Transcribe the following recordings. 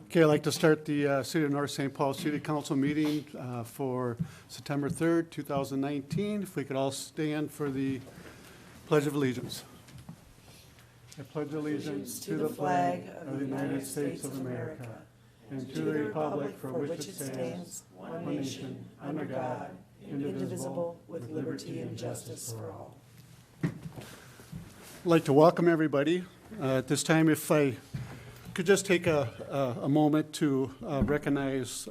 Okay, I'd like to start the City of North St. Paul City Council meeting for September 3rd, 2019. If we could all stand for the Pledge of Allegiance. I pledge allegiance to the flag of the United States of America and to the republic for which it stands, one nation, under God, indivisible, with liberty and justice for all. I'd like to welcome everybody. At this time, if I could just take a moment to recognize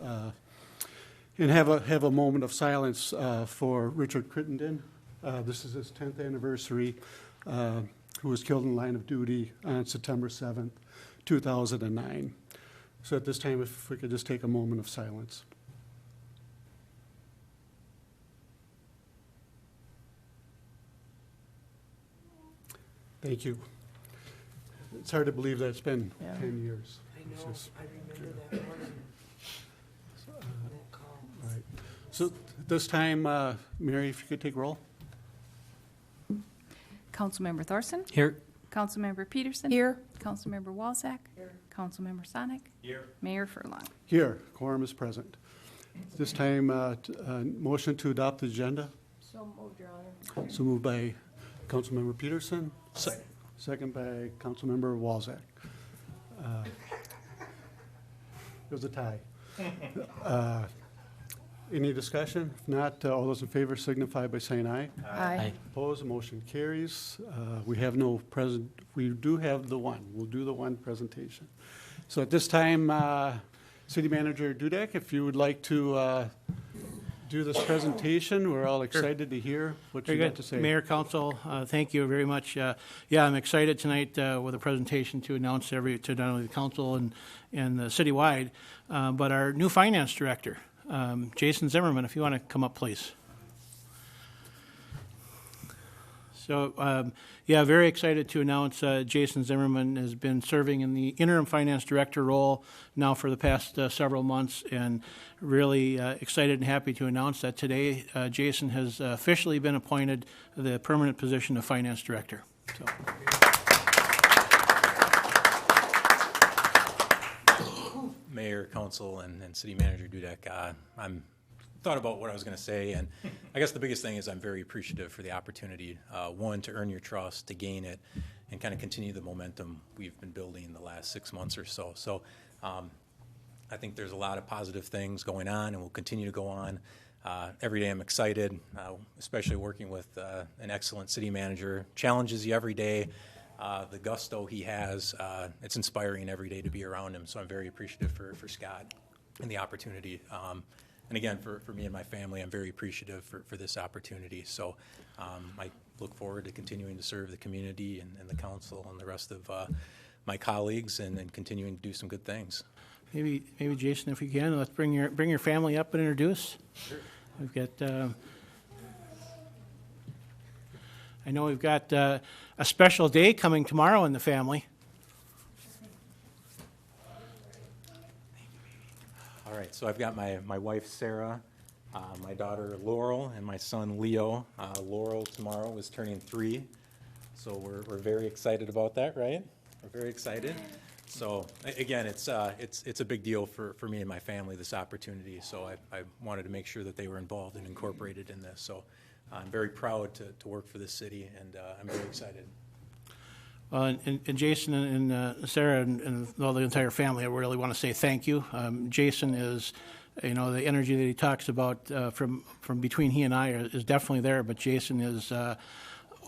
and have a moment of silence for Richard Crittenden. This is his 10th anniversary, who was killed in the line of duty on September 7th, 2009. So at this time, if we could just take a moment of silence. Thank you. It's hard to believe that it's been 10 years. I know. I remember that morning. That call. All right. So this time, Mary, if you could take roll. Councilmember Thorson. Here. Councilmember Peterson. Here. Councilmember Walzak. Here. Councilmember Sonic. Here. Mayor Furlong. Here, quorum is present. This time, motion to adopt the agenda. So moved, Your Honor. So moved by Councilmember Peterson, second by Councilmember Walzak. It was a tie. Any discussion? If not, all those in favor signify by saying aye. Aye. Opposed, the motion carries. We have no present. We do have the one. We'll do the one presentation. So at this time, City Manager Dudek, if you would like to do this presentation, we're all excited to hear what you got to say. Mayor, Council, thank you very much. Yeah, I'm excited tonight with a presentation to announce to not only the council and citywide, but our new finance director, Jason Zimmerman, if you want to come up, please. So, very excited to announce Jason Zimmerman has been serving in the interim finance director role now for the past several months, and really excited and happy to announce that today Jason has officially been appointed the permanent position of finance director. So. Mayor, Council, and City Manager Dudek, I'm thought about what I was going to say, and I guess the biggest thing is I'm very appreciative for the opportunity, one, to earn your trust, to gain it, and kind of continue the momentum we've been building the last 6 months or so. So I think there's a lot of positive things going on and will continue to go on. Every day I'm excited, especially working with an excellent city manager. Challenges you every day. The gusto he has, it's inspiring every day to be around him. So I'm very appreciative for Scott and the opportunity. And again, for me and my family, I'm very appreciative for this opportunity. So I look forward to continuing to serve the community and the council and the rest of my colleagues and continuing to do some good things. Maybe Jason, if you can, let's bring your family up and introduce. Sure. We've got. I know we've got a special day coming tomorrow in the family. All right, so I've got my wife, Sarah, my daughter, Laurel, and my son, Leo. Laurel tomorrow is turning 3, so we're very excited about that, right? We're very excited. So again, it's a big deal for me and my family, this opportunity, so I wanted to make sure that they were involved and incorporated in this. So I'm very proud to work for this city, and I'm very excited. And Jason and Sarah and all the entire family, I really want to say thank you. Jason is, the energy that he talks about from between he and I is definitely there, but Jason is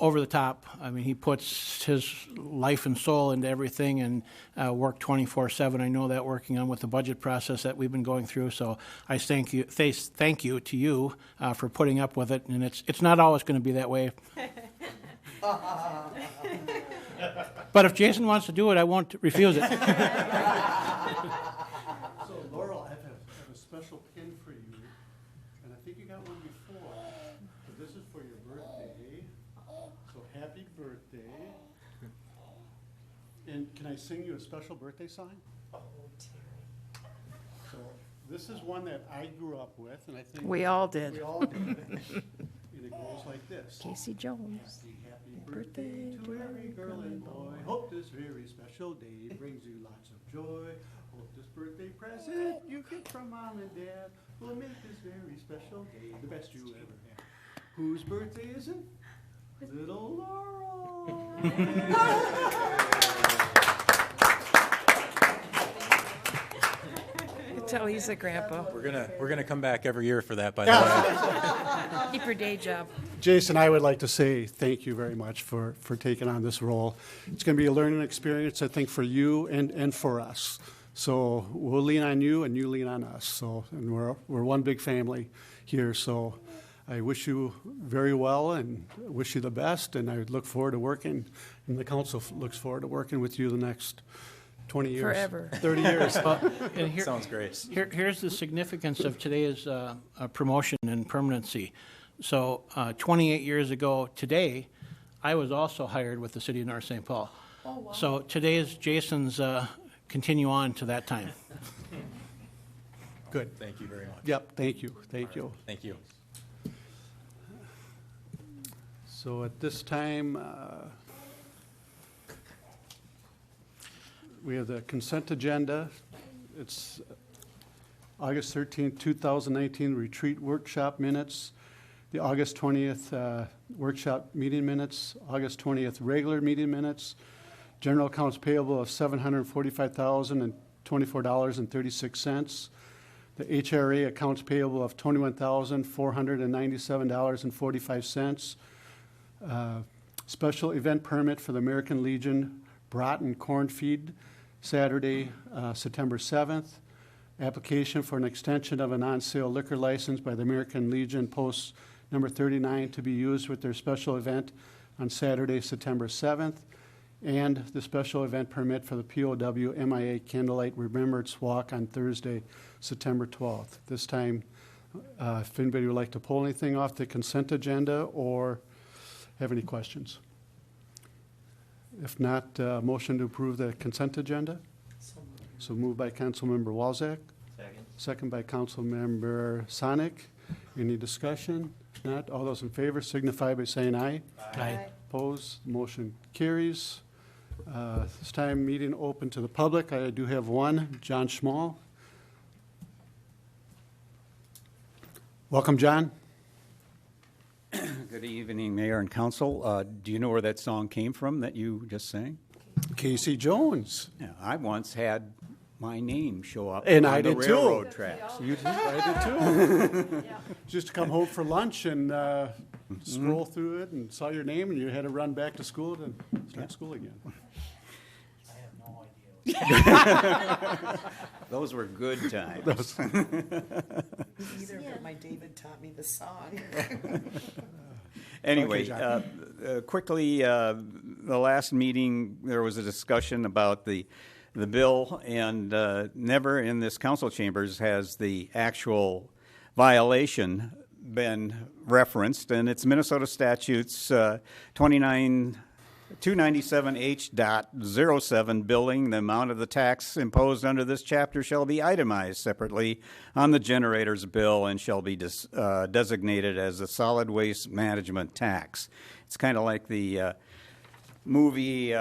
over the top. I mean, he puts his life and soul into everything and work 24/7. I know that working on with the budget process that we've been going through. So I thank you to you for putting up with it. And it's not always going to be that way. But if Jason wants to do it, I won't refuse it. So, Laurel, I have a special pin for you, and I think you got one before. But this is for your birthday. So happy birthday. And can I sing you a special birthday song? Oh, Terry. So this is one that I grew up with, and I think We all did. we all did. And it goes like this. Casey Jones. Happy birthday to every girl and boy. Hope this very special day brings you lots of joy. Hope This birthday present you get from mom and dad will make this very special day the best you ever had. Whose birthday is it? Little Laurel. You tell he's a grandpa. We're gonna come back every year for that, by the way. Keep your day job. Jason, I would like to say thank you very much for taking on this role. It's going to be a learning experience, I think, for you and for us. So we'll lean on you and you lean on us. So, and we're one big family here. So I wish you very well and wish you the best. And I look forward to working, and the council looks forward to working with you the next 20 years. Forever. 30 years. And here- Sounds great. Here's the significance of today's promotion and permanency. So 28 years ago today, I was also hired with the city of North St. Paul. Oh, wow. So today is Jason's continue on to that time. Good. Thank you very much. Yep, thank you, thank you. Thank you. So at this time, we have the consent agenda. It's August 13th, 2019 retreat workshop minutes, the August 20th workshop meeting minutes, August 20th regular meeting minutes, general accounts payable of $745,024.36, the HRA accounts payable of $21,497.45, special event permit for the American Legion Broughton Corn Feed, Saturday, September 7th. Application for an extension of a on-sale liquor license by the American Legion Post Number 39 to be used with their special event on Saturday, September 7th. And the special event permit for the POW MIA Candlelight Remembrance Walk on Thursday, September 12th. This time, if anybody would like to pull anything off the consent agenda or have any questions. If not, motion to approve the consent agenda. So moved by Councilmember Walzak. Second. Second by Councilmember Sonic. Any discussion? If not, all those in favor signify by saying aye. Aye. Opposed, motion carries. This time, meeting open to the public. I do have one, John Schmall. Welcome, John. Good evening, Mayor and Council. Do you know where that song came from that you just sang? Casey Jones. Yeah, I once had my name show up And on I the did too. railroad tracks. You did, I did too. Just to come home for lunch and scroll through it and saw your name and you had to run back to school to start school again. Those were good times. Either, but my David taught me the song. Anyway, Okay, John. quickly, the last meeting, there was a discussion about the bill, and never in this council chambers has the actual violation been referenced, and it's Minnesota statutes 297H.07, billing. The amount of the tax imposed under this chapter shall be itemized separately on the generator's bill and shall be designated as a solid waste management tax. It's kind of like the movie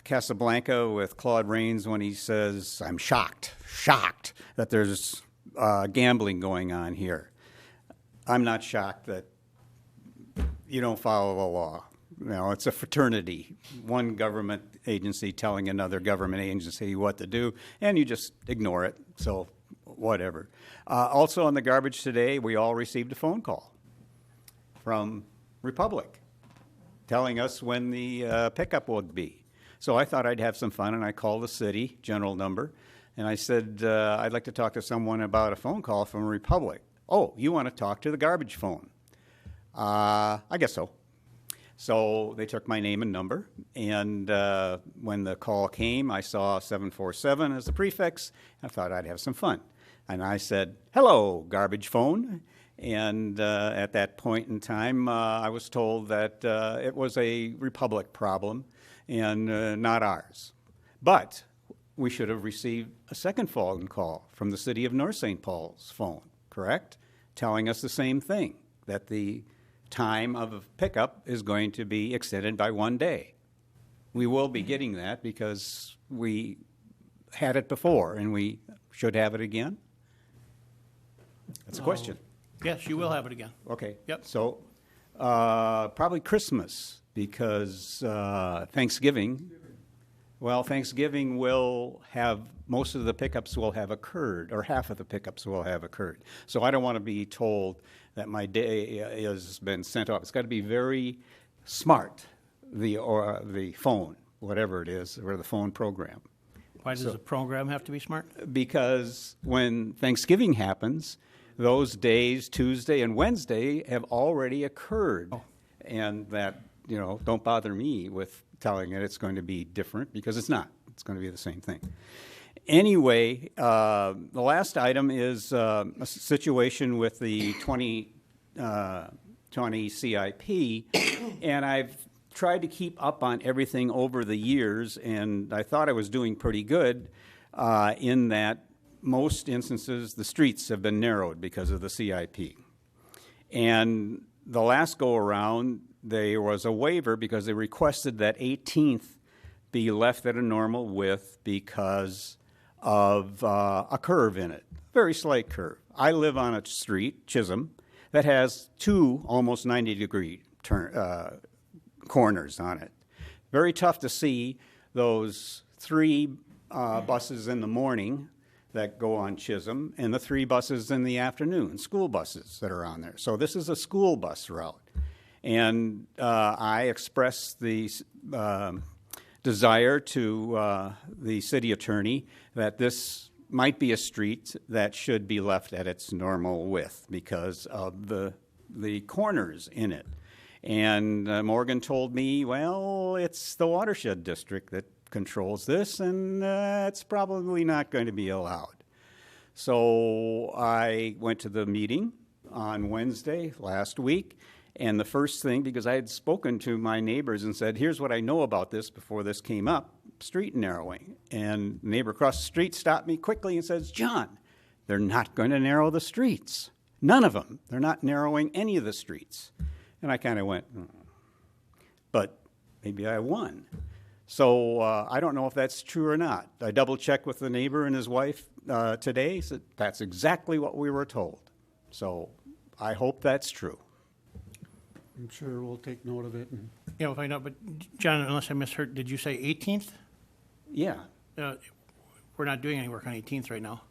Casablanca with Claude Rains when he says, "I'm shocked that there's gambling going on here." I'm not shocked that you don't follow the law. You know, it's a fraternity, one government agency telling another government agency what to do, and you just ignore it, so whatever. Also on the garbage today, we all received a phone call from Republic telling us when the pickup would be. So I thought I'd have some fun, and I called the city general number, and I said, I'd like to talk to someone about a phone call from Republic. Oh, you want to talk to the garbage phone? I guess so. So they took my name and number, and when the call came, I saw 747 as the prefix. I thought I'd have some fun. And I said, "Hello, garbage phone." And at that point in time, I was told that it was a Republic problem and not ours. But we should have received a second phone call from the city of North St. Paul's phone, correct? Telling us the same thing, that the time of pickup is going to be extended by 1 day. We will be getting that because we had it before, and we should have it again? That's a question. Yes, you will have it again. Okay. Yep. So, probably Christmas, because Thanksgiving, well, Thanksgiving will have, most of the pickups will have occurred, or half of the pickups will have occurred. So I don't want to be told that my day has been sent off. It's got to be very smart, the phone, whatever it is, or the phone program. Why does the program have to be smart? Because when Thanksgiving happens, those days, Tuesday and Wednesday, have already occurred. And that, don't bother me with telling it it's going to be different, because it's not. It's going to be the same thing. Anyway, the last item is a situation with the 2020 CIP, and I've tried to keep up on everything over the years, and I thought I was doing pretty good in that most instances the streets have been narrowed because of the CIP. And the last go-around, there was a waiver because they requested that 18th be left at a normal width because of a curve in it, very slight curve. I live on a street, Chisholm, that has two almost 90-degree corners on it. Very tough to see those three buses in the morning that go on Chisholm and the three buses in the afternoon, school buses that are on there. So this is a school bus route. And I expressed the desire to the city attorney that this might be a street that should be left at its normal width because of the corners in it. And Morgan told me, well, it's the watershed district that controls this, and it's probably not going to be allowed. So I went to the meeting on Wednesday last week, and the first thing, because I had spoken to my neighbors and said, here's what I know about this before this came up, street narrowing. And the neighbor across the street stopped me quickly and says, John, they're not going to narrow the streets. None of them. They're not narrowing any of the streets. And I kind of went, but maybe I won. So I don't know if that's true or not. I double-checked with the neighbor and his wife today. Said that's exactly what we were told. So I hope that's true. I'm sure we'll take note of it. And Yeah, we'll find out. But John, unless I misheard, did you say 18th? Yeah. We're not doing any work on 18th right now.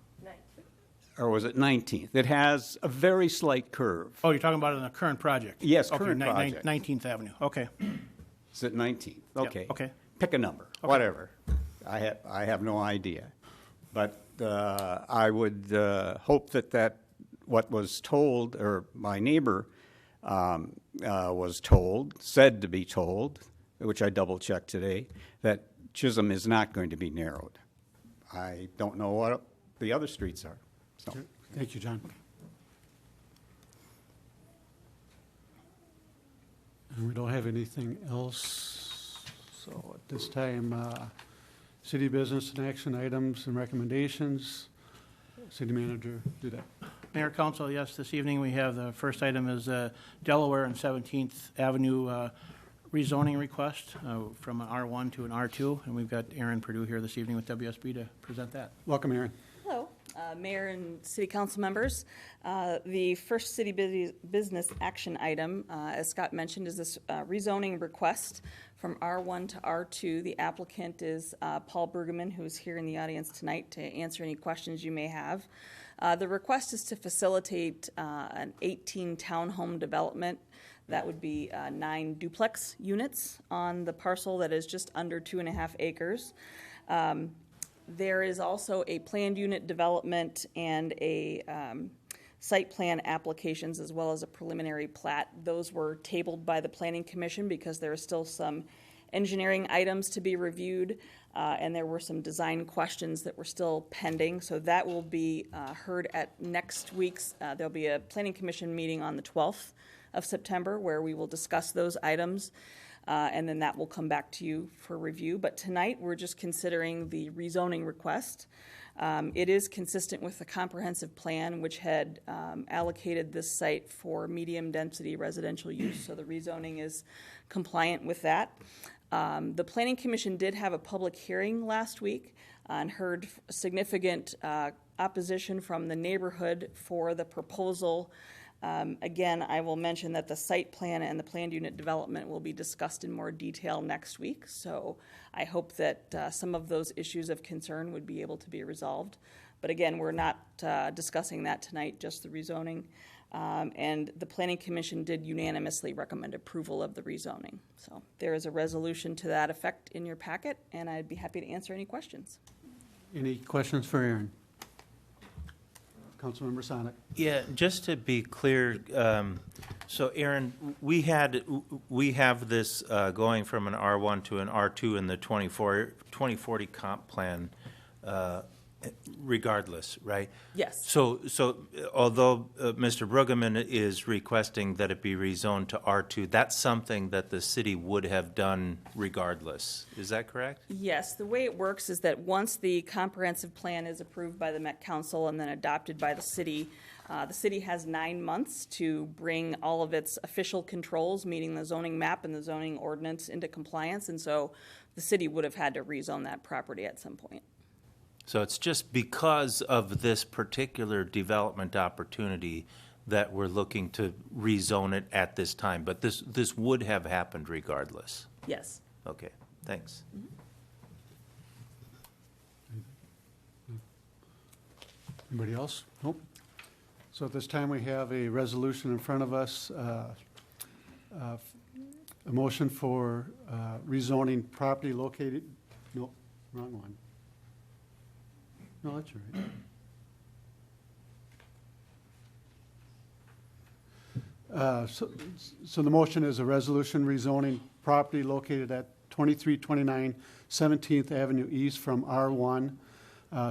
Or was it 19th? It has a very slight curve. Oh, you're talking about it in the current project? Yes, Okay, current project. 19th Avenue. Okay. Is it 19th? Okay. okay. Pick a number, whatever. I have no idea. But I would hope that what was told, or my neighbor was told, said to be told, which I double-checked today, that Chisholm is not going to be narrowed. I don't know what the other streets are. So. thank you, John. And we don't have anything else. So at this time, city business and action items and recommendations. City manager, do that. Mayor, Council, yes, this evening we have the first item is Delaware and 17th Avenue rezoning request from an R1 to an R2, and we've got Aaron Perdue here this evening with WSB to present that. Welcome, Aaron. Hello, Mayor and City Council members. The first city business action item, as Scott mentioned, is this rezoning request from R1 to R2. The applicant is Paul Bergman, who's here in the audience tonight to answer any questions you may have. The request is to facilitate an 18 townhome development. That would be 9 duplex units on the parcel that is just under 2.5 acres. There is also a planned unit development and a site plan applications as well as a preliminary plat. Those were tabled by the Planning Commission because there are still some engineering items to be reviewed and there were some design questions that were still pending. So that will be heard at next week's, there'll be a Planning Commission meeting on the 12th of September where we will discuss those items. And then that will come back to you for review. But tonight, we're just considering the rezoning request. It is consistent with the comprehensive plan, which had allocated this site for medium-density residential use, so the rezoning is compliant with that. The Planning Commission did have a public hearing last week and heard significant opposition from the neighborhood for the proposal. Again, I will mention that the site plan and the planned unit development will be discussed in more detail next week. So I hope that some of those issues of concern would be able to be resolved. But again, we're not discussing that tonight, just the rezoning. And the Planning Commission did unanimously recommend approval of the rezoning. So there is a resolution to that effect in your packet, and I'd be happy to answer any questions. Any questions for Aaron? Councilmember Sonic. Yeah, just to be clear, so Aaron, we have this going from an R1 to an R2 in the 2040 comp plan regardless, right? Yes. So although Mr. Brueggemann is requesting that it be rezoned to R2, that's something that the city would have done regardless. Is that correct? Yes, the way it works is that once the comprehensive plan is approved by the Met Council and then adopted by the city has 9 months to bring all of its official controls, meaning the zoning map and the zoning ordinance, into compliance. And so the city would have had to rezone that property at some point. So it's just because of this particular development opportunity that we're looking to rezone it at this time, but this would have happened regardless. Yes. Okay, thanks. Anybody else? Nope. So at this time, we have a resolution in front of us, a motion for rezoning property located, nope, wrong one. No, that's all right. So the motion is a resolution rezoning property located at 2329 17th Avenue East from R1,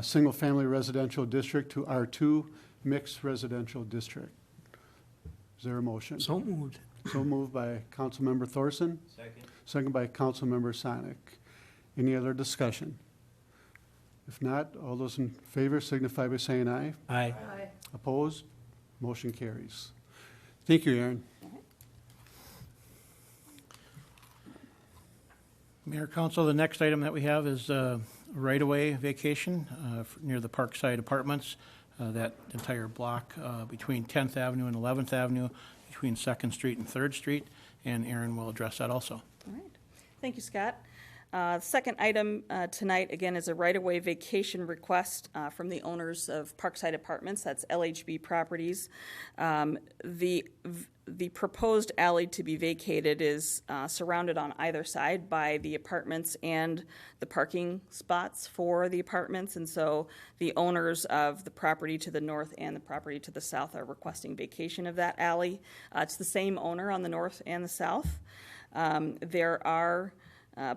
single-family residential district, to R2, mixed residential district. Is there a motion? So moved. So moved by Councilmember Thorson, Second. second by Councilmember Sonic. Any other discussion? If not, all those in favor signify by saying aye. Aye. Opposed? Motion carries. Thank you, Aaron. Mayor, Council, the next item that we have is right-of-way vacation near the Parkside Apartments, that entire block between 10th Avenue and 11th Avenue, between 2nd Street and 3rd Street, and Aaron will address that also. All right. Thank you, Scott. Second item tonight, again, is a right-of-way vacation request from the owners of Parkside Apartments. That's LHB Properties. The proposed alley to be vacated is surrounded on either side by the apartments and the parking spots for the apartments. And so the owners of the property to the north and the property to the south are requesting vacation of that alley. It's the same owner on the north and the south. There are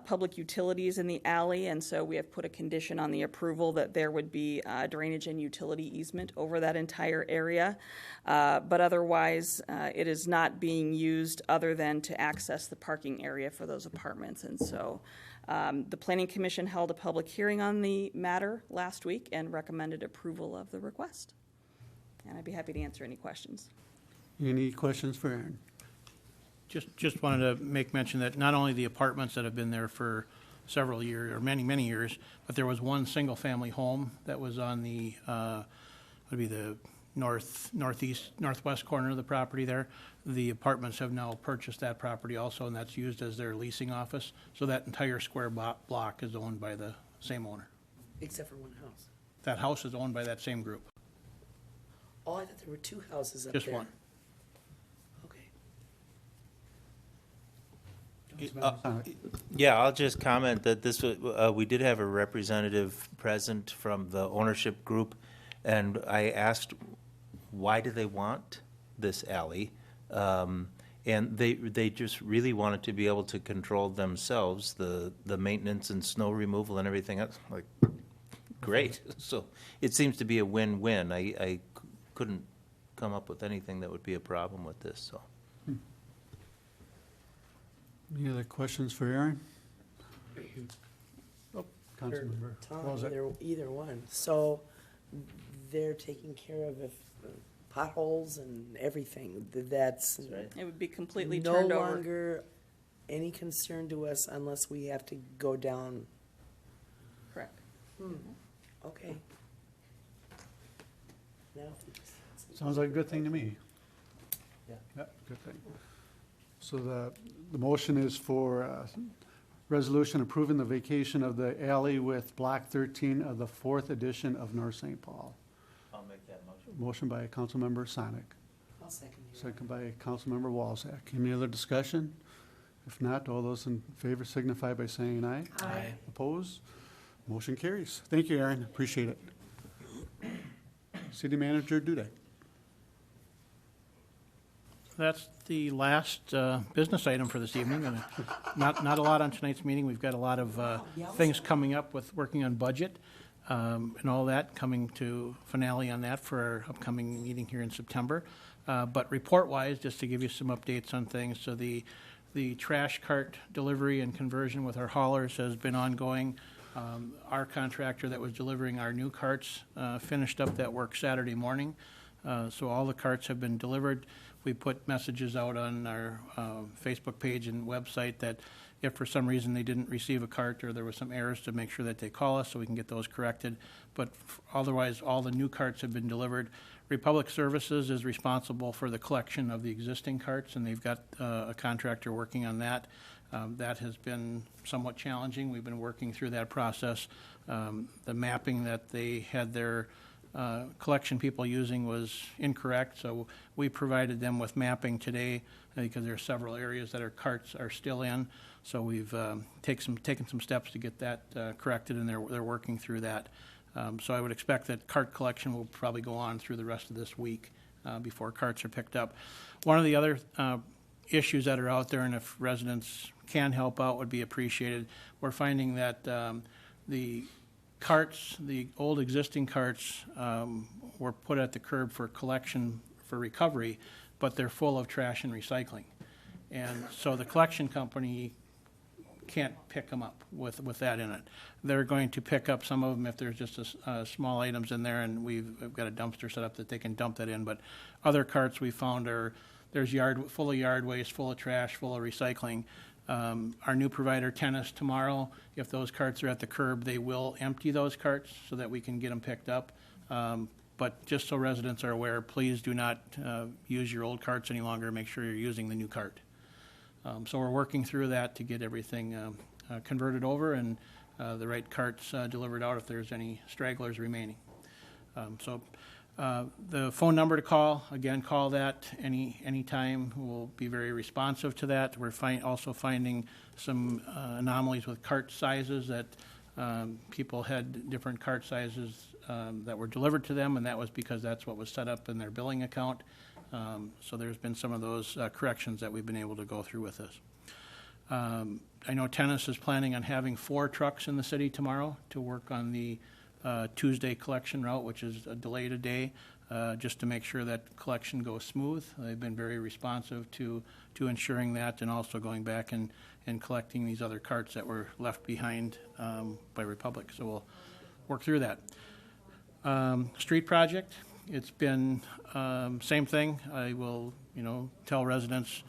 public utilities in the alley, and so we have put a condition on the approval that there would be drainage and utility easement over that entire area. But otherwise, it is not being used other than to access the parking area for those apartments. And so the Planning Commission held a public hearing on the matter last week and recommended approval of the request. And I'd be happy to answer any questions. Any questions for Aaron? Just wanted to make mention that not only the apartments that have been there for several years, or many, many years, but there was one single-family home that was on the, would be the northwest corner of the property there. The apartments have now purchased that property also, and that's used as their leasing office. So that entire square block is owned by the same owner. Except for one house. That house is owned by that same group, Oh, I thought there were two houses up there. just one. Okay. Sonic. Yeah, I'll just comment that this, we did have a representative present from the ownership group, and I asked, why do they want this alley? And they just really wanted to be able to control themselves, the maintenance and snow removal and everything else. Like, great. So it seems to be a win-win. I couldn't come up with anything that would be a problem with this, so. Any other questions for Aaron? Oh, Or Councilmember. Tom, What was it? either one. So they're taking care of if potholes and everything. That's It would be completely no turned over. longer any concern to us unless we have to go down. Correct. Okay. Now, Sounds like a good thing to me. Yeah. Yep, good thing. So the motion is for resolution approving the vacation of the alley with Block 13 of the 4th edition of North St. Paul. I'll make that motion. Motion by Councilmember Sonic, I'll second you. second by Councilmember Walzak. Any other discussion? If not, all those in favor signify by saying aye. Aye. Opposed? Motion carries. Thank you, Aaron, appreciate it. City Manager Dudek. That's the last business item for this evening, and not a lot on tonight's meeting. We've got a lot of things coming up with working on budget and all that, coming to finale on that for our upcoming meeting here in September. But report-wise, just to give you some updates on things, so the trash cart delivery and conversion with our haulers has been ongoing. Our contractor that was delivering our new carts finished up that work Saturday morning. So all the carts have been delivered. We put messages out on our Facebook page and website that if for some reason they didn't receive a cart or there was some errors, to make sure that they call us so we can get those corrected. But otherwise, all the new carts have been delivered. Republic Services is responsible for the collection of the existing carts, and they've got a contractor working on that. That has been somewhat challenging. We've been working through that process. The mapping that they had their collection people using was incorrect, so we provided them with mapping today because there are several areas that our carts are still in. So we've taken some steps to get that corrected, and they're working through that. So I would expect that cart collection will probably go on through the rest of this week before carts are picked up. One of the other issues that are out there, and if residents can help out, would be appreciated. We're finding that the carts, the old existing carts, were put at the curb for collection for recovery, but they're full of trash and recycling. And so the collection company can't pick them up with that in it. They're going to pick up some of them if there's just small items in there, and we've got a dumpster set up that they can dump that in. But other carts we found there's full of yard waste, full of trash, full of recycling. Our new provider, Tennis, tomorrow, if those carts are at the curb, they will empty those carts so that we can get them picked up. But just so residents are aware, please do not use your old carts any longer. Make sure you're using the new cart. So we're working through that to get everything converted over and the right carts delivered out if there's any stragglers remaining. So the phone number to call, again, call that any time. We'll be very responsive to that. We're also finding some anomalies with cart sizes that people had different cart sizes that were delivered to them, and that was because that's what was set up in their billing account. So there's been some of those corrections that we've been able to go through with this. I know Tennis is planning on having 4 trucks in the city tomorrow to work on the Tuesday collection route, which is delayed a day, just to make sure that collection goes smooth. They've been very responsive to ensuring that, and also going back and collecting these other carts that were left behind by Republic. So we'll work through that. Street project, it's been same thing. I will, tell residents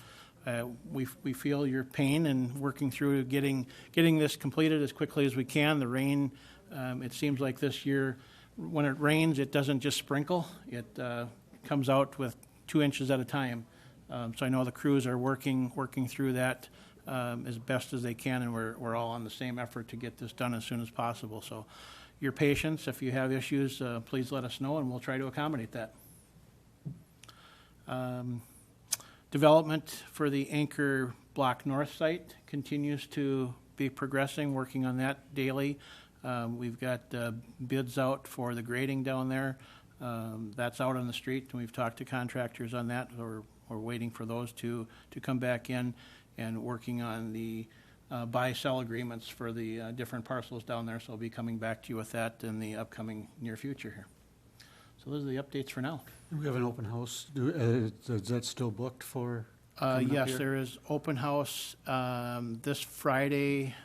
we feel your pain and working through getting this completed as quickly as we can. The rain, it seems like this year, when it rains, it doesn't just sprinkle. It comes out with 2 inches at a time. So I know the crews are working through that as best as they can, and we're all on the same effort to get this done as soon as possible. So your patience, if you have issues, please let us know, and we'll try to accommodate that. Development for the Anchor Block North site continues to be progressing, working on that daily. We've got bids out for the grading down there. That's out on the street, and we've talked to contractors on that. We're waiting for those to come back in, and working on the buy-sell agreements for the different parcels down there. So I'll be coming back to you with that in the upcoming near future here. So those are the updates for now. We have an open house. Is that still booked for? coming up Yes, here? there is open house this Friday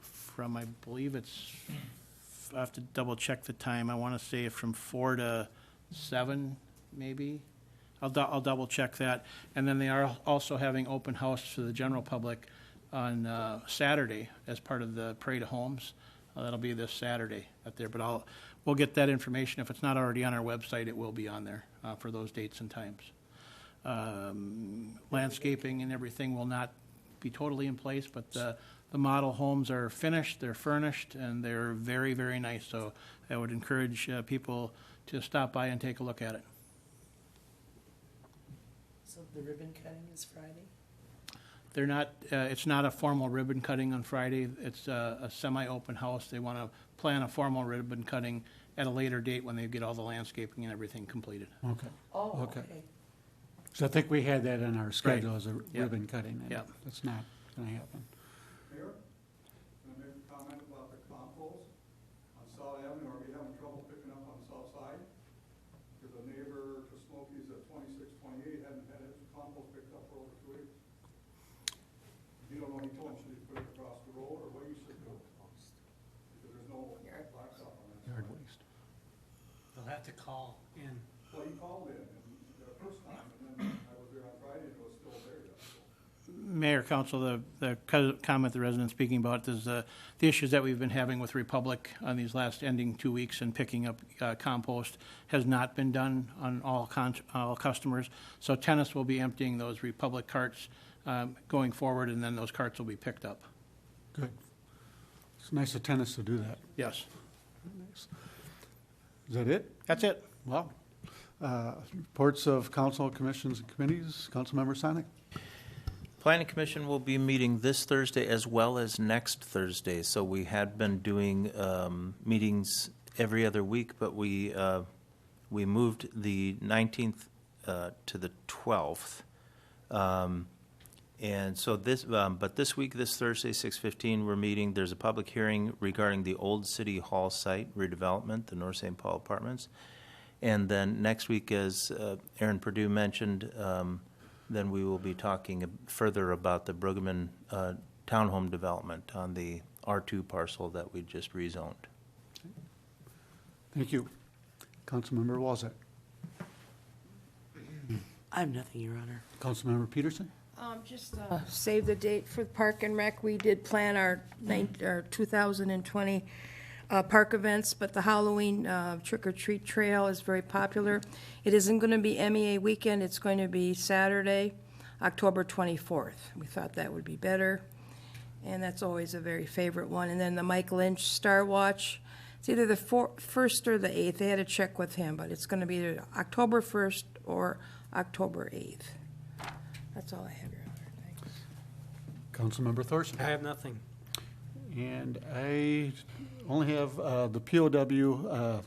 from, I believe it's, I have to double check the time. I want to say from 4 to 7, maybe. I'll double check that. And then they are also having open house for the general public on Saturday as part of the Parade of Homes. That'll be this Saturday up there, but we'll get that information. If it's not already on our website, it will be on there for those dates and times. Landscaping and everything will not be totally in place, but the model homes are finished, they're furnished, and they're very, very nice. So I would encourage people to stop by and take a look at it. So the ribbon cutting is Friday? They're not, it's not a formal ribbon cutting on Friday. It's a semi-open house. They want to plan a formal ribbon cutting at a later date when they get all the landscaping and everything completed. Okay. Oh, Okay. okay. So I think we had that on our schedule as a Yep. ribbon cutting. and Yep. That's not going to happen. Mayor, can I make a comment about the compost on South Avenue? Are we having trouble picking up on the south side? Because a neighbor to Smokey's at 2628 hadn't had his compost picked up for over 2 weeks. You don't know, he told him, should he put it across the road or what you should do? Because there's no blacktop on that Yard side. waste. They'll have to call in. Well, he called in the first time, and then I was there on Friday and it was still there yet. So. Mayor, Council, the comment the resident speaking about is the issues that we've been having with Republic on these last ending 2 weeks and picking up compost has not been done on all customers. So tennis will be emptying those Republic carts going forward, and then those carts will be picked up. Good. It's nice of tennis to do that. Yes, Nice. Is that it? that's it. Well, reports of council, commissions, and committees. Councilmember Sonic? Planning Commission will be meeting this Thursday as well as next Thursday. So we had been doing meetings every other week, but we moved the 19th to the 12th. And so but this week, this Thursday, 6:15, we're meeting. There's a public hearing regarding the old City Hall site redevelopment, the North St. Paul Apartments. And then next week, as Aaron Perdue mentioned, then we will be talking further about the Brueggemann townhome development on the R2 parcel that we just rezoned. Thank you. Councilmember Walzak? I have nothing, Your Honor. Councilmember Peterson? Just save the date for the Park and Rec. We did plan our 2020 park events, but the Halloween trick-or-treat trail is very popular. It isn't going to be MEA weekend. It's going to be Saturday, October 24th. We thought that would be better, and that's always a very favorite one. And then the Mike Lynch Star Watch. It's either the 1st or the 8th. They had to check with him, but it's going to be either October 1st or October 8th. That's all I have, Your Honor. Thanks. Councilmember Thorson? I have nothing. And I only have the POW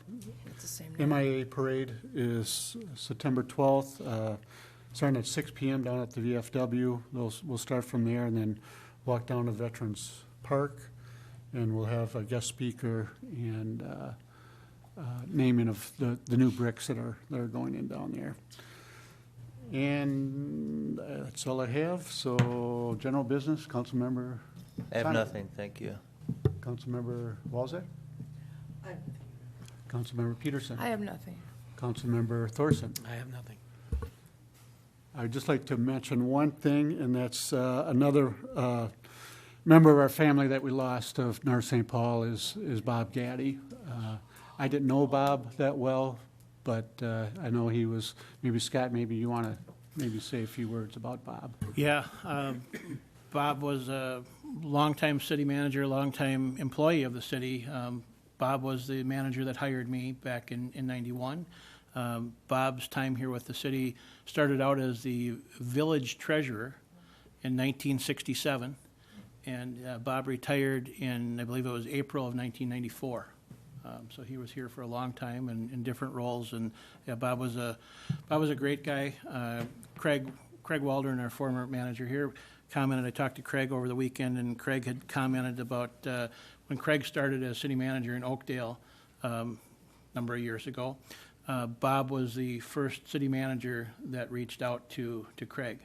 It's the same name. MIA parade is September 12th, starting at 6 p.m. down at the VFW. We'll start from there and then walk down to Veterans Park, and we'll have a guest speaker and naming of the new bricks that are going in down there. And that's all I have. So general business, Councilmember I have Sonic. nothing, thank you. Councilmember Walzak? I have nothing. Councilmember Peterson? I have nothing. Councilmember Thorson? I have nothing. I'd just like to mention one thing, and that's another member of our family that we lost of North St. Paul is Bob Gaddy. I didn't know Bob that well, but I know he was, maybe Scott, maybe you want to maybe say a few words about Bob. Yeah, Bob was a longtime city manager, longtime employee of the city. Bob was the manager that hired me back in '91. Bob's time here with the city started out as the village treasurer in 1967, and Bob retired in, I believe it was April of 1994. So he was here for a long time in different roles, and yeah, Bob was a great guy. Craig Waldron, our former manager here, commented. I talked to Craig over the weekend, and Craig had commented about when Craig started as city manager in Oakdale a number of years ago. Bob was the first city manager that reached out to Craig,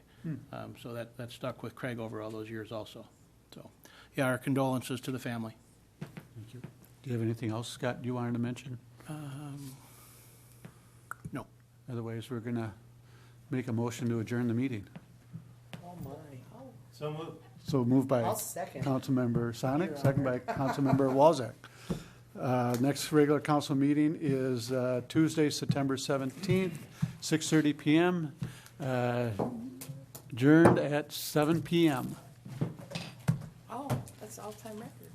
so that stuck with Craig over all those years also. So, yeah, our condolences to the family. Thank you. Do you have anything else, Scott, you wanted to mention? No. Otherwise, we're going to make a motion to adjourn the meeting. Oh, my. So moved. So moved by I'll second. Councilmember Sonic, Your second by Councilmember Walzak. Next regular council meeting is Tuesday, September 17th, 6:30 PM, adjourned at 7 PM. Oh, that's all-time record.